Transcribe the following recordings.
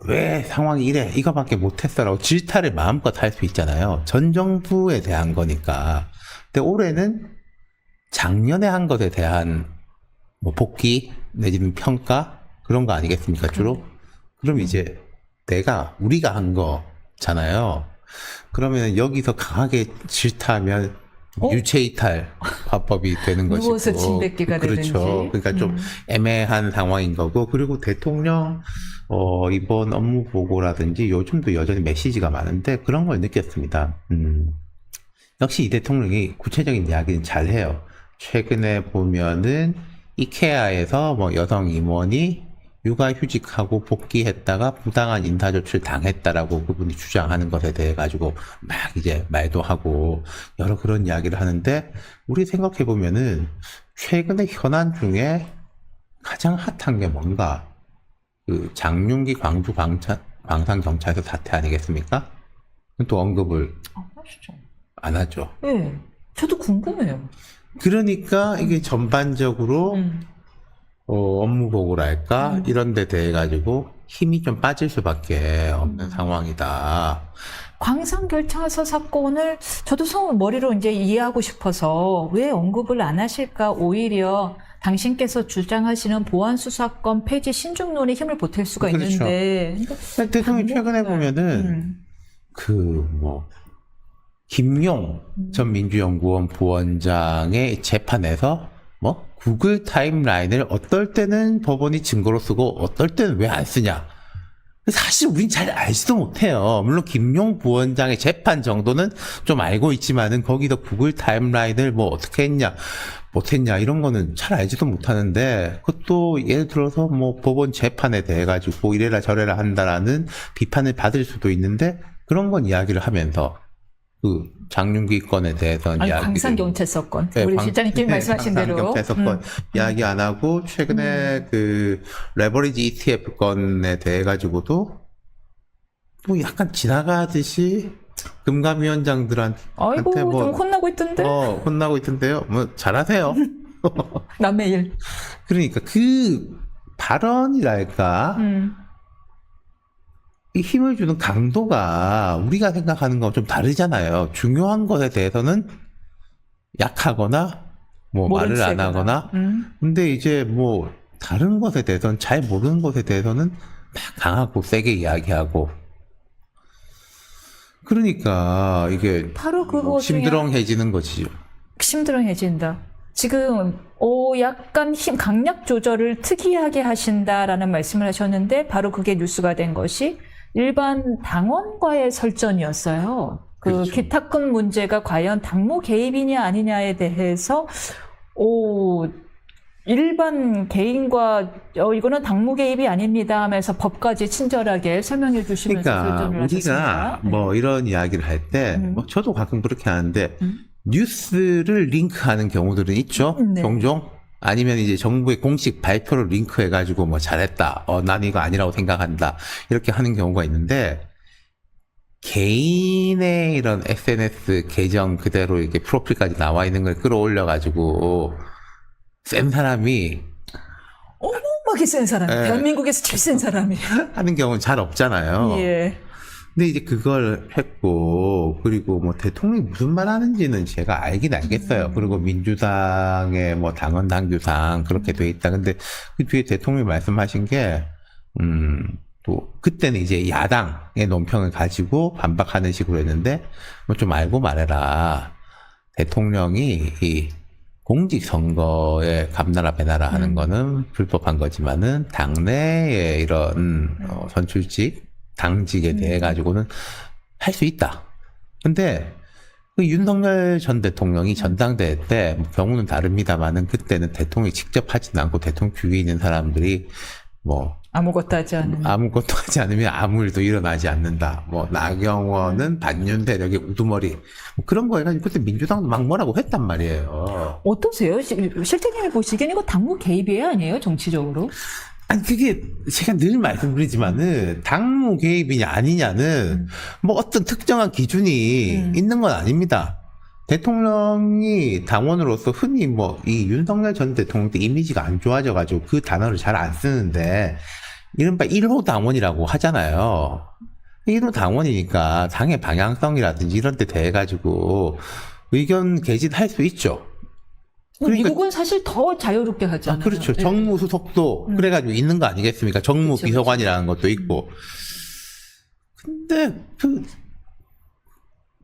왜 상황이 이래 이거밖에 못했어라고 질타를 마음껏 할 수 있잖아요. 전 정부에 대한 거니까. 근데 올해는 작년에 한 것에 대한 뭐 복귀 내지는 평가 그런 거 아니겠습니까 주로? 그럼 이제 우리가 한 거잖아요. 그러면 여기서 강하게 질타하면 유체이탈 화법이 되는 것이고. 누워서 침 뱉기가 그렇죠. 되든지. 그러니까 좀 애매한 상황인 거고. 그리고 대통령 이번 업무 보고라든지 요즘도 여전히 메시지가 많은데 그런 걸 느꼈습니다. 역시 이 대통령이 구체적인 이야기는 잘해요. 최근에 보면은 이케아에서 뭐 여성 임원이 육아휴직하고 복귀했다가 부당한 인사조치를 당했다라고 그분이 주장하는 것에 대해 가지고 막 이제 말도 하고 여러 그런 이야기를 하는데 우리 생각해 보면은 최근에 현안 중에 가장 핫한 게 뭔가 그 장윤기 광주 광산경찰서 사태 아니겠습니까? 또 언급을 하시죠. 안 하죠. 네, 저도 궁금해요. 그러니까 이게 전반적으로 업무 보고랄까 이런 데 대해 가지고 힘이 좀 빠질 수밖에 없는 상황이다. 광산경찰서 사건을 저도 머리로 이제 이해하고 싶어서 왜 언급을 안 하실까? 오히려 당신께서 주장하시는 보안수사권 폐지 신중론에 힘을 보탤 수가 그렇죠. 있는데. 대통령이 최근에 보면은 김용 전 민주연구원 부원장의 재판에서 구글 타임라인을 어떨 때는 법원이 증거로 쓰고 어떨 때는 왜 안 쓰냐. 사실 우린 잘 알지도 못해요. 물론 김용 부원장의 재판 정도는 좀 알고 있지만은 거기서 구글 타임라인을 뭐 어떻게 했냐 못했냐 이런 거는 잘 알지도 못하는데 그것도 예를 들어서 뭐 법원 재판에 대해 가지고 이래라 저래라 한다라는 비판을 받을 수도 있는데 그런 건 이야기를 하면서 그 장윤기 건에 대해서는 이야기 광산경찰서 건 네, 우리 실장님께서 말씀하신 대로 광산경찰서 건 이야기 안 하고 최근에 그 레버리지 ETF 건에 대해 가지고도 뭐 약간 지나가듯이 금감위원장들한테 아이고 좀 뭐 혼나고 있던데. 혼나고 있던데요. 뭐 잘하세요. 남의 일. 그러니까 그 발언이랄까 이 힘을 주는 강도가 우리가 생각하는 거랑 좀 다르잖아요. 중요한 것에 대해서는 약하거나 뭐 말을 안 하거나 근데 이제 뭐 다른 것에 대해서는 잘 모르는 것에 대해서는 막 강하고 세게 이야기하고 그러니까 이게 바로 그거 중에 심드렁해지는 거지요. 심드렁해진다. 지금 약간 강약 조절을 특이하게 하신다라는 말씀을 하셨는데 바로 그게 뉴스가 된 것이 일반 당원과의 설전이었어요. 그 그렇죠. 기탁금 문제가 과연 당무 개입이냐 아니냐에 대해서 일반 개인과 이거는 당무 개입이 아닙니다 하면서 법까지 친절하게 설명해 주시면서 그러니까 설전을 우리가 하셨습니다. 뭐 이런 이야기를 할 때 저도 가끔 그렇게 하는데 뉴스를 링크하는 경우들은 있죠. 네. 종종. 아니면 이제 정부의 공식 발표를 링크해가지고 뭐 잘했다. 난 이거 아니라고 생각한다. 이렇게 하는 경우가 있는데, 개인의 이런 SNS 계정 그대로 이렇게 프로필까지 나와 있는 걸 끌어올려가지고, 센 사람이 어마어마하게 센 사람, 대한민국에서 제일 센 사람이. 하는 경우는 잘 없잖아요. 예. 근데 이제 그걸 했고, 그리고 뭐 대통령이 무슨 말 하는지는 제가 알긴 알겠어요. 그리고 민주당의 뭐 당헌 당규상 그렇게 돼 있다. 근데 그 뒤에 대통령이 말씀하신 게, 또, 그때는 이제 야당의 논평을 가지고 반박하는 식으로 했는데, 뭐 좀 알고 말해라. 대통령이 이 공직선거에 감나라 배나라 하는 거는 불법한 거지만은, 당내의 이런 선출직, 당직에 대해 가지고는 할 수 있다. 근데 그 윤석열 전 대통령이 전당대회 때 경우는 다릅니다만은 그때는 대통령이 직접 하지는 않고 대통령 주위에 있는 사람들이 뭐 아무것도 하지 않는. 아무것도 하지 않으면 아무 일도 일어나지 않는다. 뭐 나경원은 반윤 세력의 우두머리 뭐 그런 거 해가지고 그때 민주당도 막 뭐라고 했단 말이에요. 어떠세요? 실장님이 보시기엔 이거 당무 개입이에요, 아니에요? 정치적으로? 아니 그게 제가 늘 말씀드리지만은 당무 개입이냐 아니냐는 뭐 어떤 특정한 기준이 있는 건 아닙니다. 대통령이 당원으로서 흔히 뭐 이 윤석열 전 대통령 때 이미지가 안 좋아져가지고 그 단어를 잘 안 쓰는데 이른바 1호 당원이라고 하잖아요. 1호 당원이니까 당의 방향성이라든지 이런 데 대해 가지고 의견 개진할 수 있죠. 그러니까- 미국은 사실 더 자유롭게 하잖아요. 그렇죠. 네. 정무수석도 그래가지고 있는 거 아니겠습니까? 정무비서관이라는 것도 있고. 근데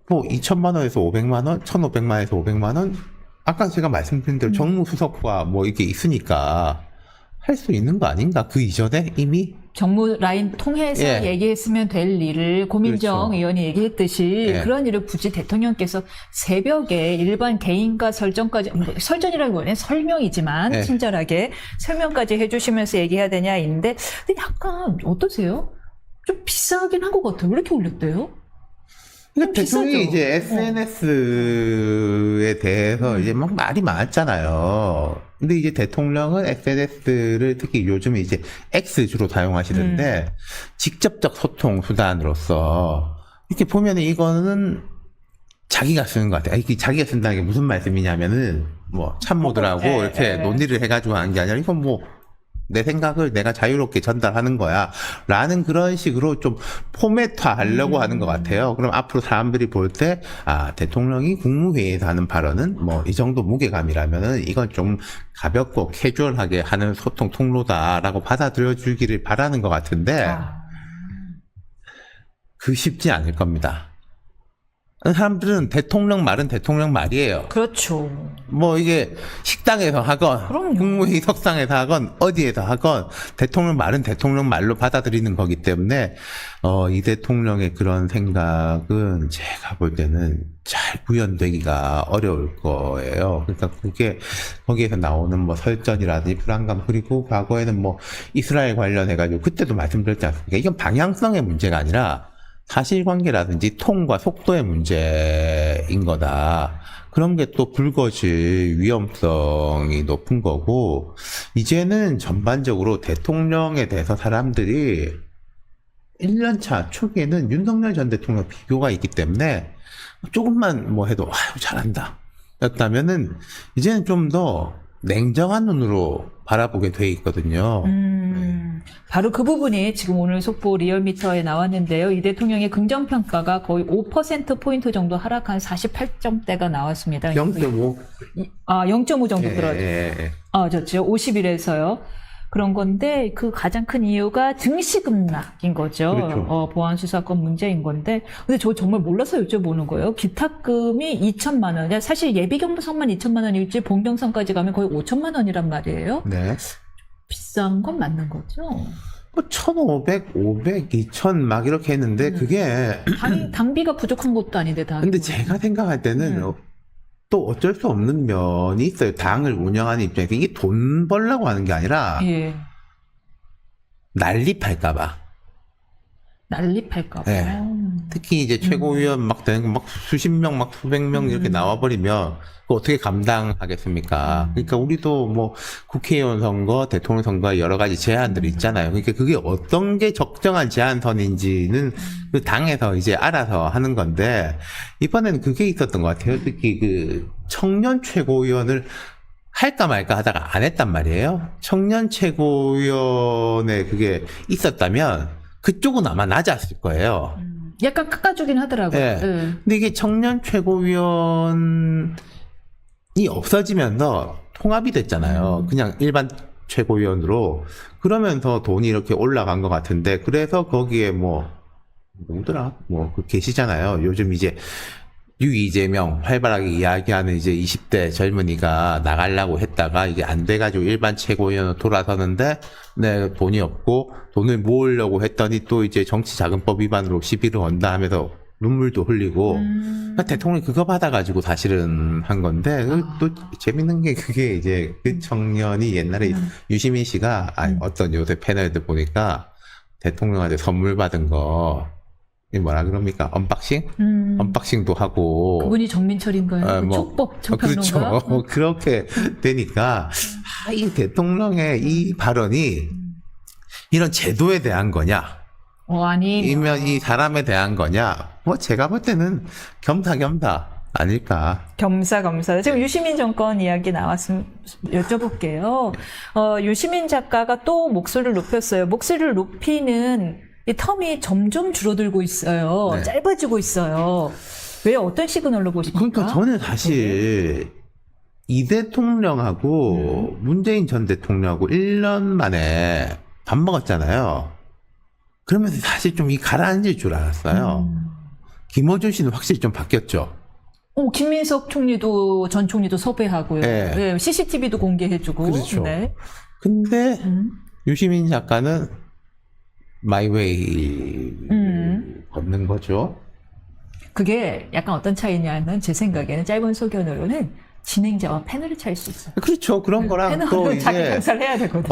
뭐 2천만 원에서 500만 원, 1,500만 원에서 500만 원. 아까 제가 말씀드린 대로 정무수석과 뭐 이게 있으니까 할 수 있는 거 아닌가? 그 이전에 이미? 정무 라인 통해서 예. 얘기했으면 될 일을 고민정 그렇죠. 의원이 얘기했듯이 예. 그런 일을 굳이 대통령께서 새벽에 일반 개인과 설정까지 설전이라고 하면 설명이지만 예. 친절하게 설명까지 해주시면서 얘기해야 되냐 인데 근데 약간 어떠세요? 좀 비싸긴 한 것 같아요. 왜 이렇게 올렸대요? 그러니까 비싸죠. 대통령이 이제 SNS에 대해서 이제 막 말이 많았잖아요. 근데 이제 대통령은 SNS를 특히 요즘에 이제 X 주로 사용하시는데 직접적 소통 수단으로서 이렇게 보면은 이거는 자기가 쓰는 것 같아요. 이게 자기가 쓴다는 게 무슨 말씀이냐면은 뭐 참모들하고 예, 이렇게 예. 논의를 해가지고 하는 게 아니라 이건 뭐 내 생각을 내가 자유롭게 전달하는 거야. 라는 그런 식으로 좀 포맷화 하려고 하는 것 같아요. 그럼 앞으로 사람들이 볼 때, 아, 대통령이 국무회의에서 하는 발언은 뭐 이 정도 무게감이라면은 이건 좀 가볍고 캐주얼하게 하는 소통 통로다라고 받아들여 주기를 바라는 것 같은데, 아, 그 쉽지 않을 겁니다. 사람들은 대통령 말은 대통령 말이에요. 그렇죠. 뭐 이게 식당에서 하건 그럼요. 국무회의 석상에서 하건 어디에서 하건 대통령 말은 대통령 말로 받아들이는 거기 때문에 이 대통령의 그런 생각은 제가 볼 때는 잘 구현되기가 어려울 거예요. 그러니까 그게 거기에서 나오는 뭐 설전이라든지 불안감 그리고 과거에는 뭐 이스라엘 관련해 가지고 그때도 말씀드렸지 않습니까? 이건 방향성의 문제가 아니라 사실관계라든지 톤과 속도의 문제인 거다. 그런 게 또 불거질 위험성이 높은 거고, 이제는 전반적으로 대통령에 대해서 사람들이 1년차 초기에는 윤석열 전 대통령 비교가 있기 때문에 조금만 뭐 해도, 아유, 잘한다. 였다면은, 이제는 좀 더 냉정한 눈으로 바라보게 돼 있거든요. 바로 그 부분이 지금 오늘 속보 리얼미터에 나왔는데요. 이 대통령의 긍정평가가 거의 5%포인트 정도 하락한 48점대가 나왔습니다. 0.5. 0.5 정도 들어요. 예. 졌죠. 50일에서요. 그런 건데 그 가장 큰 이유가 증시 급락인 거죠. 그렇죠. 보안 수사권 문제인 건데 근데 저 정말 몰라서 여쭤보는 거예요. 기탁금이 2천만 원. 사실 예비 경성만 2천만 원일지 본 경성까지 가면 거의 5천만 원이란 말이에요. 네. 비싼 건 맞는 거죠. 뭐 1,500, 500, 2,000 막 이렇게 했는데 그게 당비가 부족한 것도 아닌데 다. 근데 제가 생각할 때는 또 어쩔 수 없는 면이 있어요. 당을 운영하는 입장에서 이게 돈 벌려고 하는 게 아니라 예. 난립할까 봐. 난립할까 봐. 네. 특히 이제 최고위원 막 되는 거 막 수십 명, 막 수백 명 이렇게 나와버리면 그거 어떻게 감당하겠습니까? 그러니까 우리도 뭐 국회의원 선거, 대통령 선거 여러 가지 제한들이 있잖아요. 그러니까 그게 어떤 게 적정한 제한선인지는 그 당에서 이제 알아서 하는 건데 이번에는 그게 있었던 것 같아요. 특히 그 청년 최고위원을 할까 말까 하다가 안 했단 말이에요. 청년 최고위원에 그게 있었다면 그쪽은 아마 낮았을 거예요. 약간 깎아주긴 하더라고요. 예. 근데 이게 청년 최고위원이 없어지면서 통합이 됐잖아요. 그냥 일반 최고위원으로. 그러면서 돈이 이렇게 올라간 것 같은데, 그래서 거기에 누구더라? 계시잖아요. 요즘 이제 이재명 활발하게 이야기하는 이제 20대 젊은이가 나가려고 했다가 이게 안 돼가지고 일반 최고위원으로 돌아서는데, 네, 돈이 없고 돈을 모으려고 했더니 또 이제 정치자금법 위반으로 시비를 건다 하면서 눈물도 흘리고, 그러니까 대통령이 그거 받아가지고 사실은 한 건데, 또 재밌는 게 그게 이제 그 청년이 옛날에 유시민 씨가 어떤 요새 패널들 보니까 대통령한테 선물 받은 거, 이 뭐라 그럽니까? 언박싱? 언박싱도 하고. 그분이 정민철인가요? 촉법 그렇죠. 평론가? 그렇게 되니까, 이 대통령의 이 발언이 이런 제도에 대한 거냐? 아니면 이 사람에 대한 거냐? 제가 볼 때는 겸사겸사. 아닐까. 겸사겸사. 지금 유시민 정권 이야기 나왔으면 여쭤볼게요. 유시민 작가가 또 목소리를 높였어요. 목소리를 높이는 이 텀이 점점 줄어들고 있어요. 네. 짧아지고 있어요. 왜 어떤 시그널로 보십니까? 그러니까 저는 사실 이 대통령하고 문재인 전 대통령하고 1년 만에 밥 먹었잖아요. 그러면서 사실 좀 이 가라앉을 줄 알았어요. 김어준 씨는 확실히 좀 바뀌었죠. 김민석 총리도 전 총리도 섭외하고요. 네. 네, CCTV도 공개해주고. 그렇죠. 네. 근데 유시민 작가는 마이웨이 걷는 거죠. 그게 약간 어떤 차이냐면 제 생각에는 짧은 소견으로는 진행자와 패널의 차이일 수 있어요. 그렇죠. 그런 거랑 또 패널은 자기 이제 평가를 해야 되거든.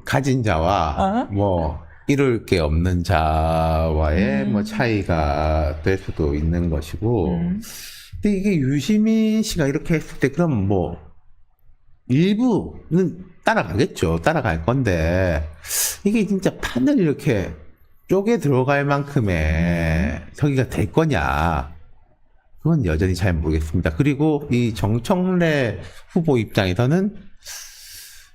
가진 자와 뭐 이룰 게 없는 자와의 뭐 차이가 될 수도 있는 것이고. 근데 이게 유시민 씨가 이렇게 했을 때 그럼 뭐 일부는 따라가겠죠. 따라갈 건데 이게 진짜 판을 이렇게 쪼개 들어갈 만큼의 서기가 될 거냐. 그건 여전히 잘 모르겠습니다. 그리고 이 정청래 후보 입장에서는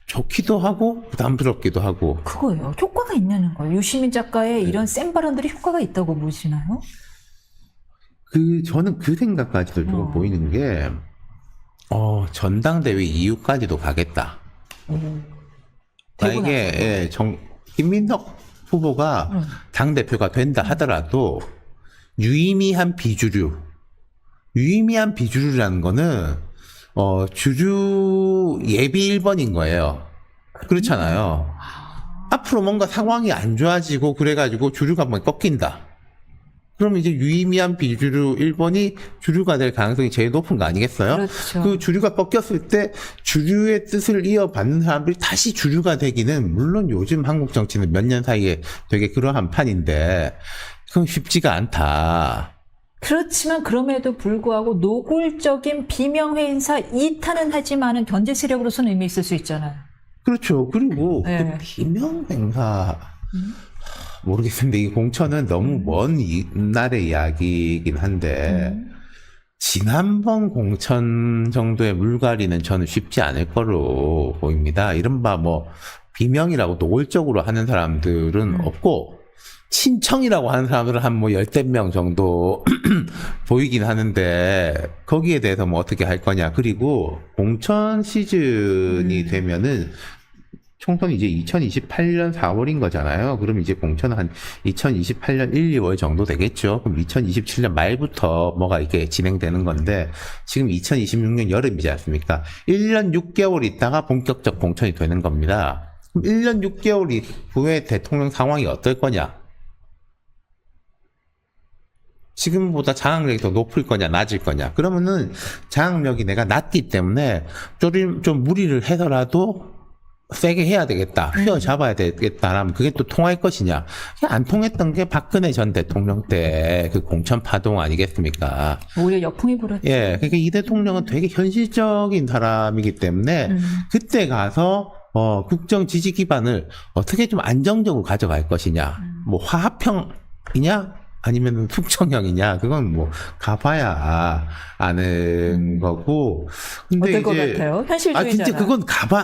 좋기도 하고 부담스럽기도 하고. 그거예요. 효과가 있냐는 거예요. 유시민 작가의 이런 센 발언들이 효과가 있다고 보시나요? 저는 그 생각까지도 좀 보이는 게, 전당대회 이후까지도 가겠다. 만약에, 김민석 후보가 당대표가 된다 하더라도, 유의미한 비주류라는 거는, 주류 예비 1번인 거예요. 그렇잖아요. 앞으로 뭔가 상황이 안 좋아지고, 그래가지고 주류가 한번 꺾인다. 그럼 이제 유의미한 비주류 1번이 주류가 될 가능성이 제일 높은 거 아니겠어요? 그렇죠. 그 주류가 꺾였을 때 주류의 뜻을 이어받는 사람들이 다시 주류가 되기는 물론 요즘 한국 정치는 몇 년 사이에 되게 그러한 판인데 그건 쉽지가 않다. 그렇지만 그럼에도 불구하고 노골적인 비명회 인사 2탄은 하지만은 견제 세력으로서는 의미 있을 수 있잖아요. 그렇죠. 그리고 네. 그 비명 행사 모르겠는데 이 공천은 너무 먼 옛날의 이야기이긴 한데 지난번 공천 정도의 물갈이는 저는 쉽지 않을 거로 보입니다. 이른바 뭐 비명이라고 노골적으로 하는 사람들은 없고 친청이라고 하는 사람들은 한 뭐 10명 정도 보이긴 하는데 거기에 대해서 뭐 어떻게 할 거냐. 그리고 공천 시즌이 되면은 총선이 이제 2028년 4월인 거잖아요. 그럼 이제 공천은 한 2028년 1, 2월 정도 되겠죠. 그럼 2027년 말부터 뭐가 이게 진행되는 건데 지금 2026년 여름이지 않습니까? 1년 6개월 있다가 본격적 공천이 되는 겁니다. 그럼 1년 6개월 후에 대통령 상황이 어떨 거냐? 지금보다 장악력이 더 높을 거냐, 낮을 거냐. 그러면은 장악력이 내가 낮기 때문에 좀 무리를 해서라도 세게 해야 되겠다. 휘어잡아야 되겠다라면 그게 또 통할 것이냐. 안 통했던 게 박근혜 전 대통령 때 그 공천 파동 아니겠습니까? 오히려 역풍이 불었죠. 예. 그러니까 이 대통령은 되게 현실적인 사람이기 때문에 그때 가서 국정 지지 기반을 어떻게 좀 안정적으로 가져갈 것이냐. 뭐 화합형이냐? 아니면 숙청형이냐? 그건 뭐 가봐야 아는 거고. 근데 어떨 것 이제 같아요? 현실주의잖아. 진짜 그건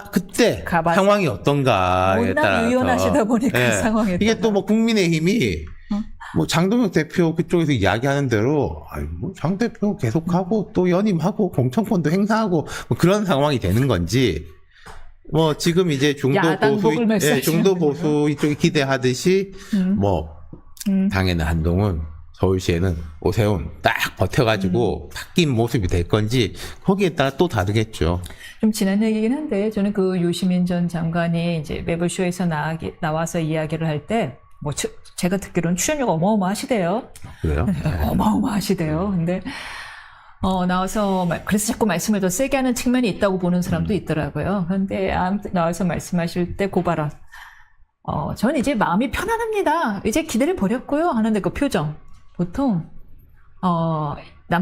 그때 가봐. 상황이 어떤가에 워낙 따라서 유연하시다 보니까 상황에 이게 따라. 또 뭐 국민의힘이 뭐 장동혁 대표 그쪽에서 이야기하는 대로 뭐 장 대표 계속하고 또 연임하고 공천권도 행사하고 뭐 그런 상황이 되는 건지 뭐 지금 이제 야당 복을 말씀하시는 중도 보수 이쪽이 기대하듯이 뭐 당에는 한동훈, 서울시에는 오세훈 딱 버텨가지고 바뀐 모습이 될 건지 거기에 따라 또 다르겠죠. 좀 지난 얘기긴 한데 저는 그 유시민 전 장관이 이제 매블쇼에서 나와서 이야기를 할 때 뭐 제가 듣기로는 출연료가 어마어마하시대요. 그래요? 어마어마하시대요. 근데 나와서 그래서 자꾸 말씀을 더 세게 하는 측면이 있다고 보는 사람도 있더라고요. 그런데 아무튼 나와서 말씀하실 때 고발한 저는 이제 마음이 편안합니다. 이제 기대를 버렸고요. 하는데 그 표정. 보통,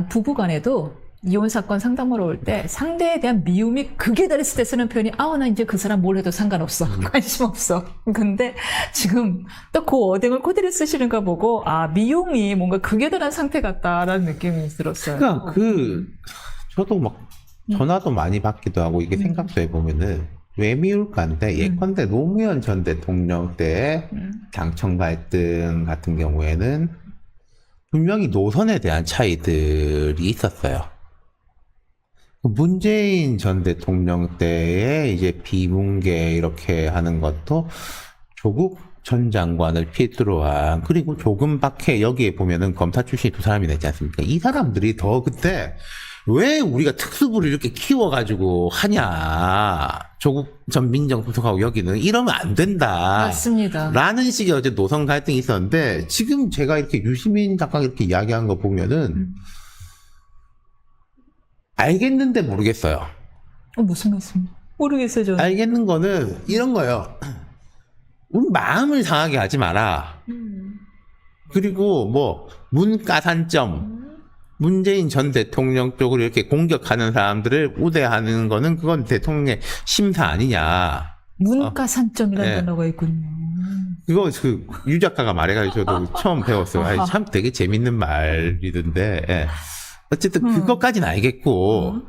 부부 간에도 이혼 사건 상담하러 올 때 상대에 대한 미움이 극에 달했을 때 쓰는 표현이 나 이제 그 사람 뭘 해도 상관없어. 관심 없어. 근데 지금 딱 그 워딩을 그대로 쓰시는 거 보고 미움이 뭔가 극에 달한 상태 같다라는 느낌이 들었어요. 그러니까 저도 막 전화도 많이 받기도 하고 이게 생각도 해보면은 왜 미울까인데 예컨대 노무현 전 대통령 때 당청 갈등 같은 경우에는 분명히 노선에 대한 차이들이 있었어요. 문재인 전 대통령 때에 이제 비문계 이렇게 하는 것도 조국 전 장관을 필두로 한, 그리고 조금밖에 여기에 보면은 검사 출신이 두 사람이 되지 않습니까? 이 사람들이 더 그때 왜 우리가 특수부를 이렇게 키워가지고 하냐. 조국 전 민정수석하고 여기는 이러면 안 된다. 맞습니다. 라는 식의 어제 노선 갈등이 있었는데 지금 제가 이렇게 유시민 작가 이렇게 이야기한 거 보면은 알겠는데 모르겠어요. 무슨 말씀? 모르겠어요, 저는. 알겠는 거는 이런 거예요. 우리 마음을 상하게 하지 마라. 그리고 뭐 문가산점 문재인 전 대통령 쪽으로 이렇게 공격하는 사람들을 우대하는 거는 그건 대통령의 심사 아니냐. 문가산점이라는 네. 단어가 있군요. 그거 유 작가가 말해가지고 저도 처음 배웠어요. 아니, 참 되게 재밌는 말이던데. 예. 어쨌든 그것까지는 알겠고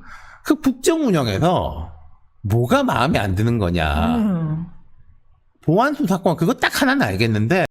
그 국정 운영에서 뭐가 마음에 안 드는 거냐. 보안 수사권 그거 딱 하나는 알겠는데